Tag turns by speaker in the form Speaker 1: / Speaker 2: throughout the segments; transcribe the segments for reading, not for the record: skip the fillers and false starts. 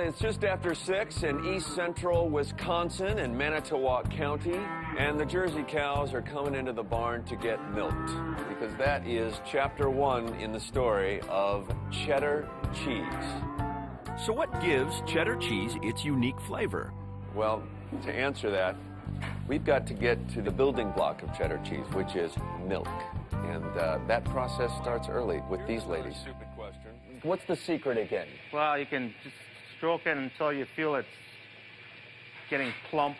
Speaker 1: it's just after 6 in east central Wisconsin and Manitowoc County, and the Jersey cows are coming into the barn to get milked, because that is chapter 1 in the story of cheddar cheese.
Speaker 2: So what gives cheddar cheese its unique flavor?
Speaker 1: Well, to answer that, we've got to get to the building block of cheddar cheese, which is milk. And that process starts early with these ladies. Stupid question. What's the secret again?
Speaker 3: Well, you can just stroke it until you feel it's getting plump.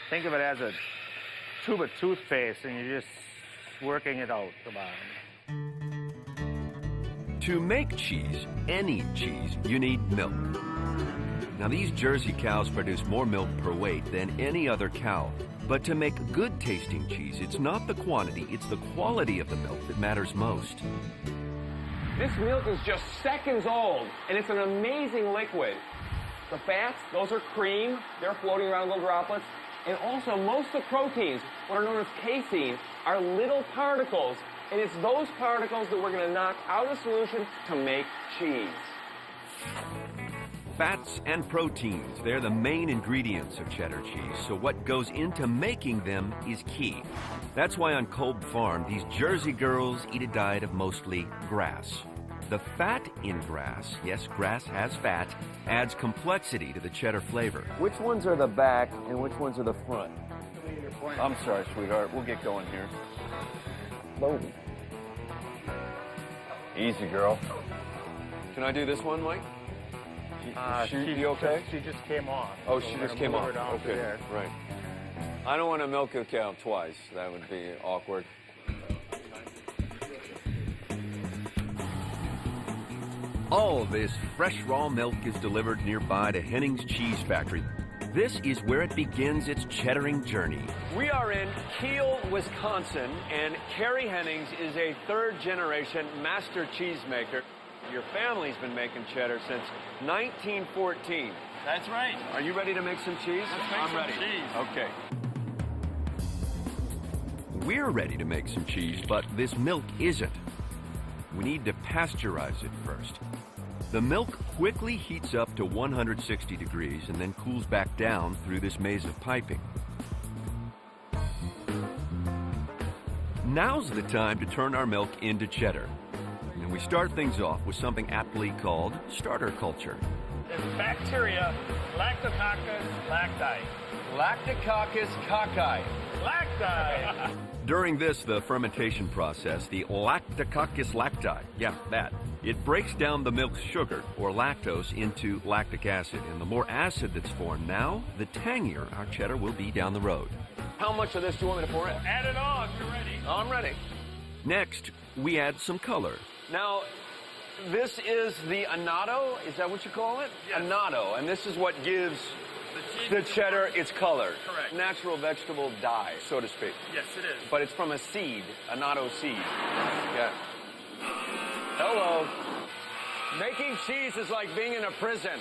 Speaker 3: Think of it as a tube of toothpaste, and you're just working it out the bottom.
Speaker 2: To make cheese, any cheese, you need milk. Now, these Jersey cows produce more milk per weight than any other cow. But to make good-tasting cheese, it's not the quantity, it's the quality of the milk that matters most.
Speaker 4: This milk is just seconds old, and it's an amazing liquid. The fats, those are cream. They're floating around little droplets. And also, most of the proteins, what are known as casein, are little particles. And it's those particles that we're going to knock out of solution to make cheese.
Speaker 2: Fats and proteins, they're the main ingredients of cheddar cheese, so what goes into making them is key. That's why on Kolb Farm, these Jersey girls eat a diet of mostly grass. The fat in grass, yes, grass has fat, adds complexity to the cheddar flavor.
Speaker 1: Which ones are the back and which ones are the front? I'm sorry, sweetheart. We'll get going here. Boom. Easy, girl. Can I do this one, Mike? You okay?
Speaker 3: She just came off.
Speaker 1: Oh,
Speaker 3: so
Speaker 1: she
Speaker 3: we're
Speaker 1: just
Speaker 3: gonna
Speaker 1: came
Speaker 3: move
Speaker 1: off.
Speaker 3: her down to
Speaker 1: Okay,
Speaker 3: there.
Speaker 1: right. I don't want to milk a cow twice. That would be awkward.
Speaker 2: All this fresh raw milk is delivered nearby to Henning's cheese factory. This is where it begins its cheddaring journey.
Speaker 1: We are in Kiel, Wisconsin, and Carrie Hennings is a third-generation master cheesemaker. Your family's been making cheddar since 1914.
Speaker 4: That's right.
Speaker 1: Are you ready to make some cheese?
Speaker 4: Let's make
Speaker 1: I'm
Speaker 4: some
Speaker 1: ready.
Speaker 4: cheese.
Speaker 1: Okay.
Speaker 2: We're ready to make some cheese, but this milk isn't. We need to pasteurize it first. The milk quickly heats up to 160 degrees and then cools back down through this maze of piping. Now's the time to turn our milk into cheddar. And we start things off with something aptly called starter culture.
Speaker 4: It's bacteria, Lactococcus lacti.
Speaker 1: Lactococcus cocci.
Speaker 4: Lacti.
Speaker 2: During this, the fermentation process, the Lactococcus lacti, yeah, that, it breaks down the milk's sugar, or lactose, into lactic acid. And the more acid that's formed now, the tangier our cheddar will be down the road.
Speaker 1: How much of this do you want me to pour in?
Speaker 4: Add it all if you're ready.
Speaker 1: I'm ready.
Speaker 2: Next, we add some color.
Speaker 1: Now, this is the annatto. Is that what you call it?
Speaker 4: Yes.
Speaker 1: Annatto. And this is what gives the cheddar its color.
Speaker 4: Correct.
Speaker 1: Natural vegetable dye, so to speak.
Speaker 4: Yes, it is.
Speaker 1: But it's from a seed, annatto seed. Yeah. Hello. Making cheese is like being in a prison.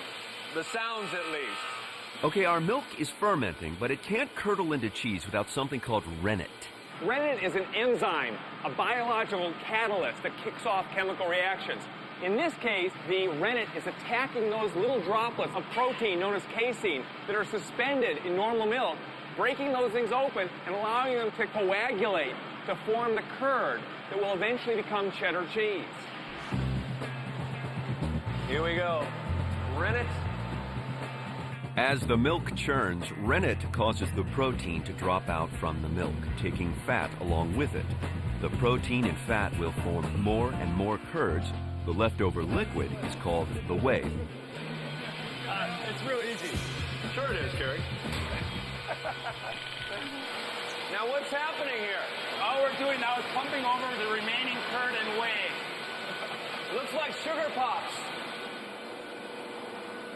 Speaker 1: The sounds, at least.
Speaker 2: Okay, our milk is fermenting, but it can't curdle into cheese without something called rennet.
Speaker 4: Rennet is an enzyme, a biological catalyst that kicks off chemical reactions. In this case, the rennet is attacking those little droplets of protein known as casein that are suspended in normal milk, breaking those things open and allowing them to coagulate to form the curd that will eventually become cheddar cheese.
Speaker 1: Here we go. Rennet.
Speaker 2: As the milk churns, rennet causes the protein to drop out from the milk, taking fat along with it. The protein and fat will form more and more curds. The leftover liquid is called the whey.
Speaker 4: It's real easy.
Speaker 1: Sure it is, Carrie. Now what's happening here?
Speaker 4: All we're doing now is pumping over the remaining curd and whey.
Speaker 1: Looks like sugar pops.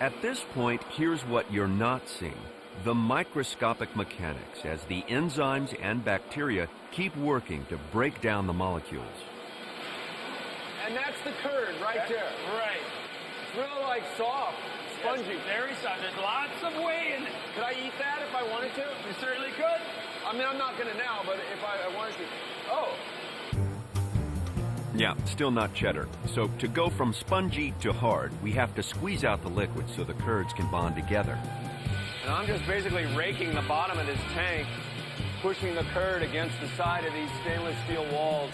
Speaker 2: At this point, here's what you're not seeing. The microscopic mechanics as the enzymes and bacteria keep working to break down the molecules.
Speaker 1: And that's the curd right there.
Speaker 4: Right.
Speaker 1: It's really like soft, spongy.
Speaker 4: Yes, very soft. There's lots of whey in it.
Speaker 1: Could I eat that if I wanted to?
Speaker 4: You certainly could.
Speaker 1: I mean, I'm not going to now, but if I wanted to. Oh.
Speaker 2: Yeah, still not cheddar. So to go from spongy to hard, we have to squeeze out the liquid so the curds can bond together.
Speaker 1: And I'm just basically raking the bottom of this tank, pushing the curd against the side of these stainless steel walls.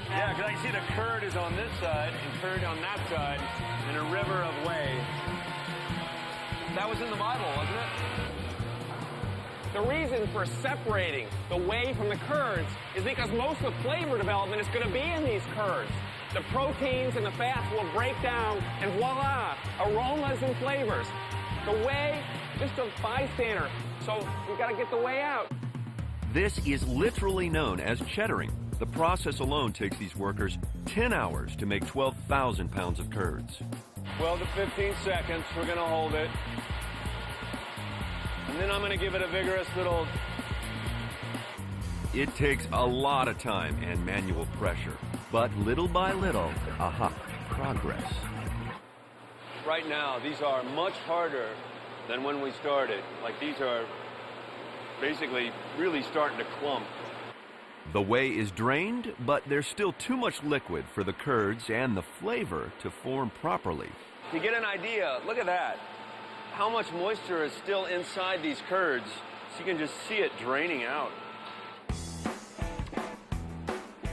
Speaker 1: Yeah, because I can see the curd is on this side and curd on that side in a river of whey. That was in the Bible, wasn't it?
Speaker 4: The reason for separating the whey from the curds is because most of the flavor development is going to be in these curds. The proteins and the fats will break down, and voila, aromas and flavors. The whey, just a bystander, so we've got to get the whey out.
Speaker 2: This is literally known as cheddaring. The process alone takes these workers 10 hours to make 12,000 pounds of curds.
Speaker 1: 12 to 15 seconds, we're going to hold it. And then I'm going to give it a vigorous little...
Speaker 2: It takes a lot of time and manual pressure, but little by little, aha, progress.
Speaker 1: Right now, these are much harder than when we started. Like, these are basically really starting to clump.
Speaker 2: The whey is drained, but there's still too much liquid for the curds and the flavor to form properly.
Speaker 1: To get an idea, look at that. How much moisture is still inside these curds, so you can just see it draining out.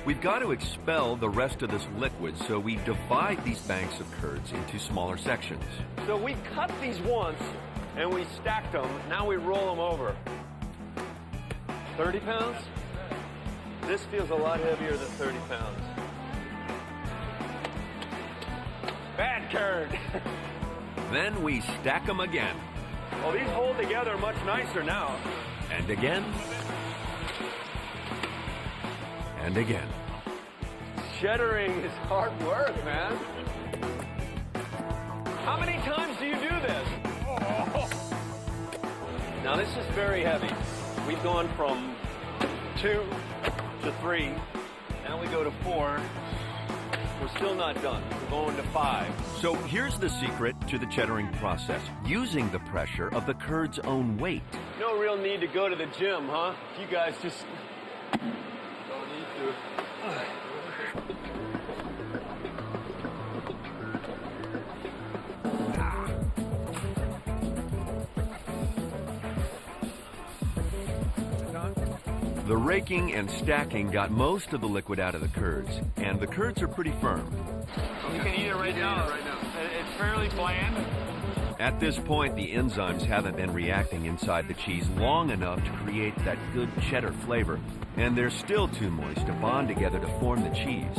Speaker 2: We've got to expel the rest of this liquid, so we divide these banks of curds into smaller sections.
Speaker 1: So we cut these once, and we stacked them. Now we roll them over. 30 pounds? This feels a lot heavier than 30 pounds. Bad curd.
Speaker 2: Then we stack them again.
Speaker 1: Oh, these hold together much nicer now.
Speaker 2: And again. And again.
Speaker 1: Cheddaring is hard work, man. How many times do you do this? Oh. Now, this is very heavy. We've gone from 2 to 3. Now we go to 4. We're still not done. We're going to 5.
Speaker 2: So here's the secret to the cheddaring process, using the pressure of the curd's own weight.
Speaker 1: No real need to go to the gym, huh? You guys just don't need to.
Speaker 2: The raking and stacking got most of the liquid out of the curds, and the curds are pretty firm.
Speaker 3: You can eat it right now. It's fairly bland.
Speaker 2: At this point, the enzymes haven't been reacting inside the cheese long enough to create that good cheddar flavor, and they're still too moist to bond together to form the cheese.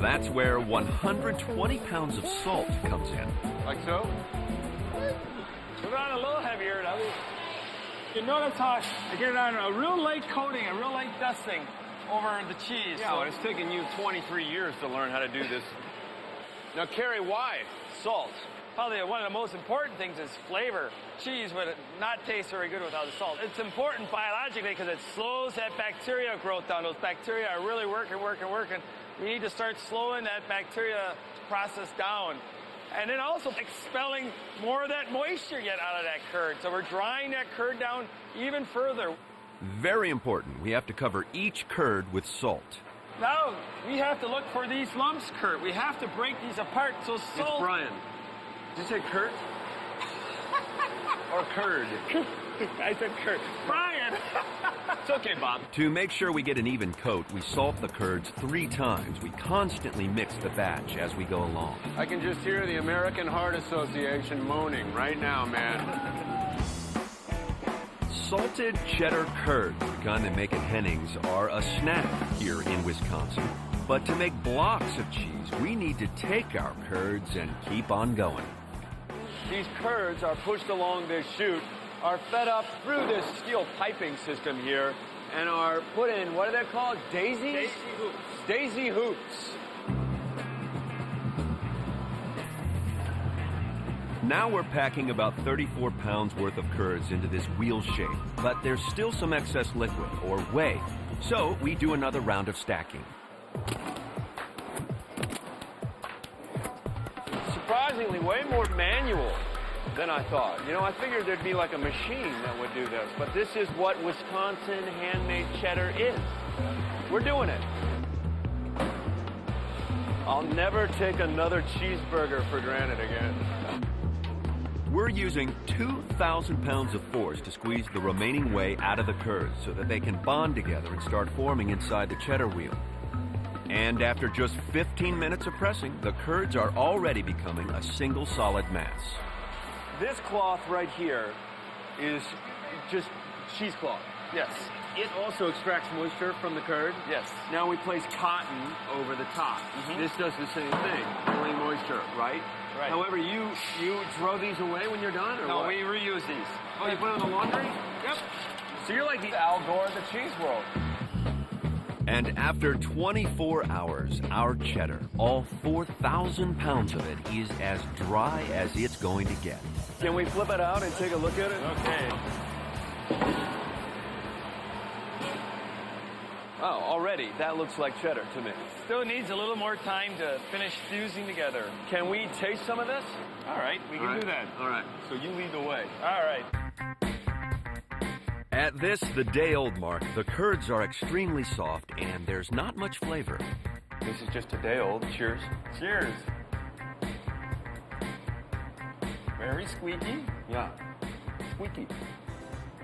Speaker 2: That's where 120 pounds of salt comes in.
Speaker 1: Like so?
Speaker 3: Put it on a little heavier. You notice how I get it on a real light coating, a real light dusting over the cheese.
Speaker 1: Yeah, but it's taken you 23 years to learn how to do this. Now, Carrie, why salt?
Speaker 3: Probably one of the most important things is flavor. Cheese would not taste very good without the salt. It's important biologically because it slows that bacteria growth down. Those bacteria are really working. We need to start slowing that bacteria process down. And then also expelling more of that moisture yet out of that curd. So we're drying that curd down even further.
Speaker 2: Very important. We have to cover each curd with salt.
Speaker 3: Now we have to look for these lumps, Kurt. We have to break these apart. So salt.
Speaker 1: It's Brian. Did you say Kurt? Or curd?
Speaker 3: I said Kurt. Brian!
Speaker 1: It's okay, Bob.
Speaker 2: To make sure we get an even coat, we salt the curds 3 times. We constantly mix the batch as we go along.
Speaker 1: I can just hear the American Heart Association moaning right now, man.
Speaker 2: Salted cheddar curds, the kind they make at Henning's, are a snack here in Wisconsin. But to make blocks of cheese, we need to take our curds and keep on going.
Speaker 1: These curds are pushed along this chute, are fed up through this steel piping system here, and are put in, what are they called? Daisies?
Speaker 3: Daisy hoops.
Speaker 1: Daisy hoops.
Speaker 2: Now we're packing about 34 pounds worth of curds into this wheel shape, but there's still some excess liquid, or whey. So we do another round of stacking.
Speaker 1: Surprisingly, way more manual than I thought. You know, I figured there'd be like a machine that would do this, but this is what Wisconsin handmade cheddar is. We're doing it. I'll never take another cheeseburger for granted again.
Speaker 2: We're using 2,000 pounds of force to squeeze the remaining whey out of the curds so that they can bond together and start forming inside the cheddar wheel. And after just 15 minutes of pressing, the curds are already becoming a single solid mass.
Speaker 1: This cloth right here is just cheesecloth.
Speaker 3: Yes.
Speaker 1: It also extracts moisture from the curd.
Speaker 3: Yes.
Speaker 1: Now we place cotton over the top. This does the same thing, pulling moisture, right?
Speaker 3: Right.
Speaker 1: However, you throw these away when you're done, or
Speaker 3: No,
Speaker 1: what?
Speaker 3: we reuse these.
Speaker 1: Oh, you put it in the laundry?
Speaker 3: Yep.
Speaker 1: So you're like the
Speaker 3: Al Gore of the cheese world.
Speaker 2: And after 24 hours, our cheddar, all 4,000 pounds of it, is as dry as it's going to get.
Speaker 1: Can we flip it out and take a look at it?
Speaker 3: Okay.
Speaker 1: Oh, already, that looks like cheddar to me.
Speaker 3: Still needs a little more time to finish fusing together.
Speaker 1: Can we taste some of this?
Speaker 3: All right, we can do that.
Speaker 1: All right, so you lead the way.
Speaker 3: All right.
Speaker 2: At this, the day-old mark, the curds are extremely soft and there's not much flavor.
Speaker 1: This is just a day old. Cheers.
Speaker 3: Cheers. Very squeaky.
Speaker 1: Yeah. Squeaky.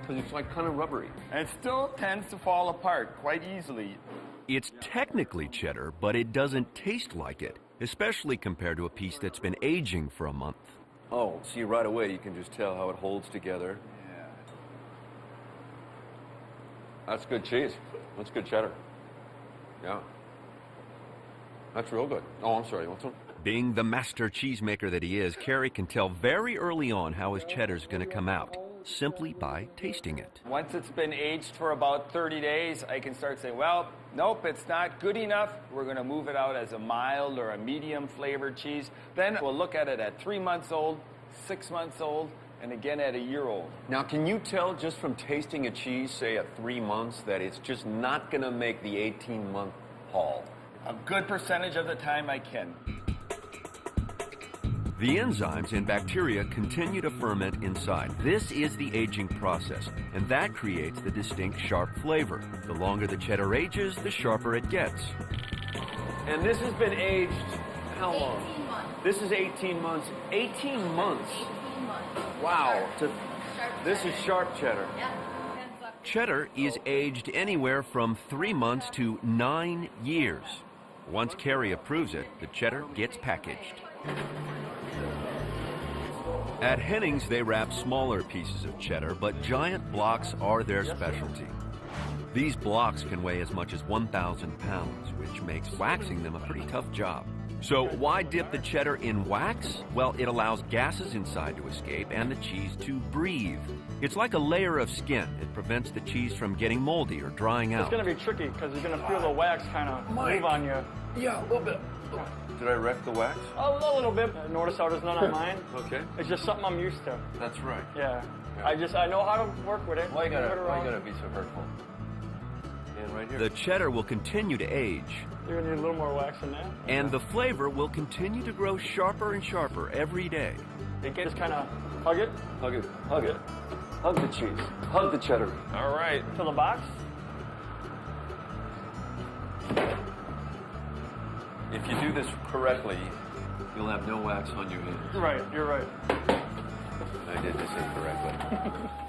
Speaker 1: Because it's like kind of rubbery.
Speaker 3: And it still tends to fall apart quite easily.
Speaker 2: It's technically cheddar, but it doesn't taste like it, especially compared to a piece that's been aging for a month.
Speaker 1: Oh, see, right away you can just tell how it holds together.
Speaker 3: Yeah.
Speaker 1: That's good cheese. That's good cheddar. Yeah. That's real good. Oh, I'm sorry. You want some?
Speaker 2: Being the master cheesemaker that he is, Kerry can tell very early on how his cheddar's going to come out, simply by tasting it.
Speaker 5: Once it's been aged for about 30 days, I can start saying, well, nope, it's not good enough. We're going to move it out as a mild or a medium flavored cheese. Then we'll look at it at 3 months old, 6 months old, and again at a year old.
Speaker 1: Now, can you tell just from tasting a cheese, say at 3 months, that it's just not going to make the 18-month haul?
Speaker 5: A good percentage of the time I can.
Speaker 2: The enzymes and bacteria continue to ferment inside. This is the aging process, and that creates the distinct sharp flavor. The longer the cheddar ages, the sharper it gets.
Speaker 1: And this has been aged how long?
Speaker 6: 18 months.
Speaker 1: This is 18 months. 18 months.
Speaker 6: 18 months.
Speaker 1: Wow. This is
Speaker 6: cheddar.
Speaker 1: sharp cheddar.
Speaker 6: Yeah.
Speaker 2: Cheddar is aged anywhere from 3 months to 9 years. Once Kerry approves it, the cheddar gets packaged. At Henning's, they wrap smaller pieces of cheddar, but giant blocks are their specialty. These blocks can weigh as much as 1,000 pounds, which makes waxing them a pretty tough job. So why dip the cheddar in wax? Well, it allows gases inside to escape and the cheese to breathe. It's like a layer of skin. It prevents the cheese from getting moldy or drying out.
Speaker 7: It's going to be tricky because you're going to feel the wax kind of move on you.
Speaker 1: Yeah, a little bit. Did I wreck the wax?
Speaker 7: Oh, a little bit. Notice how there's none on mine.
Speaker 1: Okay.
Speaker 7: It's just something I'm used to.
Speaker 1: That's right.
Speaker 7: Yeah. I know how to work with it.
Speaker 1: Why you
Speaker 7: Move it around.
Speaker 1: gotta be so hurtful? And right here.
Speaker 2: The cheddar will continue to age,
Speaker 7: You're going to need a little more wax than that.
Speaker 2: and the flavor will continue to grow sharper and sharper every day.
Speaker 7: It gets kind of hug it
Speaker 1: Hug it. Hug it. Hug the cheese. Hug the cheddar.
Speaker 5: All right.
Speaker 7: to the box.
Speaker 1: If you do this correctly, you'll have no wax on your hands.
Speaker 7: Right, you're right.
Speaker 1: I did this incorrectly.